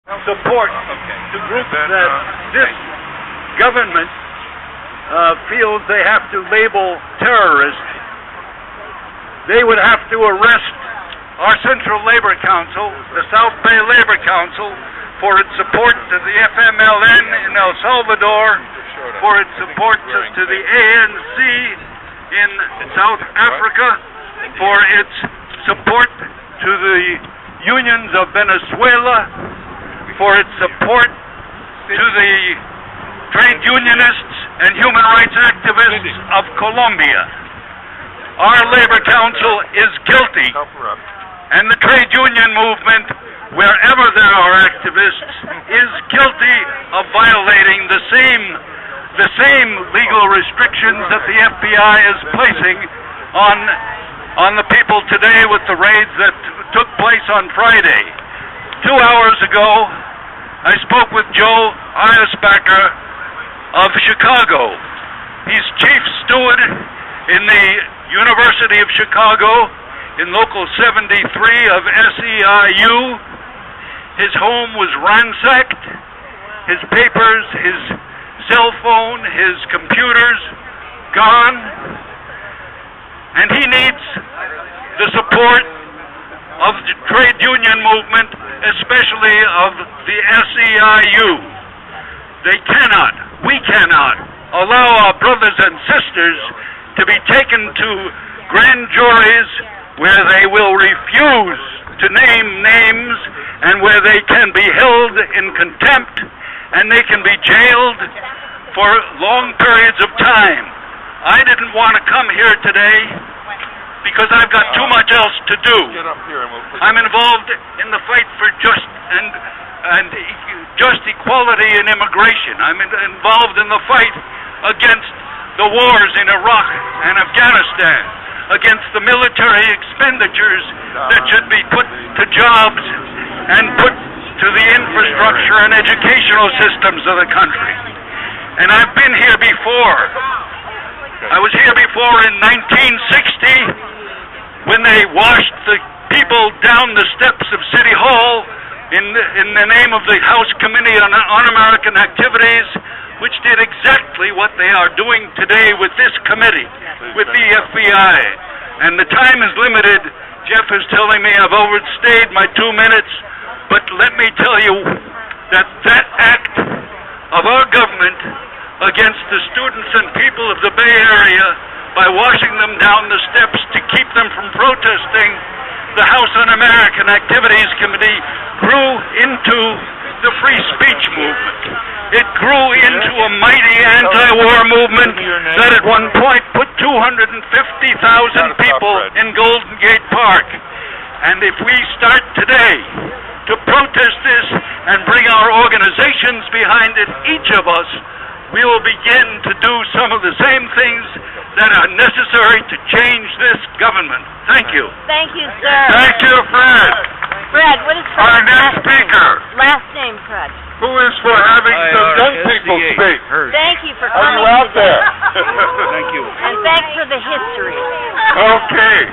support to groups that this government feels they have to label terrorists. They would have to arrest our Central Labor Council, the South Bay Labor Council, for its support to the FMLN in El Salvador, for its support to the ANC in South Africa, for its support to the unions of Venezuela, for its support to the trade unionists and human rights activists of Colombia. Our Labor Council is guilty, and the trade union movement, wherever there are activists, is guilty of violating the same legal restrictions that the FBI is placing on the people today with the raids that took place on Friday. 2 hours ago, I spoke with Joe Iosbaker of Chicago. He's chief steward in the University of Chicago in Local 73 of SEIU. His home was ransacked, his papers, his cell phone, his computers gone, and he needs the support of the trade union movement, especially of the SEIU. We cannot allow our brothers and sisters to be taken to grand juries where they will refuse to name names and where they can be held in contempt and they can be jailed for long periods of time. I didn't want to come here today because I've got too much else to do. I'm involved in the fight for just equality in immigration. I'm involved in the fight against the wars in Iraq and Afghanistan, against the military expenditures that should be put to jobs and put to the infrastructure and educational systems of the country. And I've been here before. I was here before in 1960 when they washed the people down the steps of City Hall in the name of the House Committee on Un-American Activities, which did exactly what they are doing today with this committee, with the FBI. And the time is limited. Jeff is telling me I've overstayed my 2 minutes, but let me tell you that that act of our government against the students and people of the Bay Area by washing them down the steps to keep them from protesting, the House Un-American Activities Committee grew into the free speech movement. It grew into a mighty anti-war movement that at one point put 250,000 people in Golden Gate Park. And if we start today to protest this and bring our organizations behind it, each of us, we will begin to do some of the same things that are necessary to change this government. Thank you. Thank you, sir. Thank you, Fred. Fred, what is Our Fred's next speaker, last name, Fred? who is for having some young people speak. Hirsch. Thank you for Are coming you out today. there? Thank you. And thanks for the history. Okay.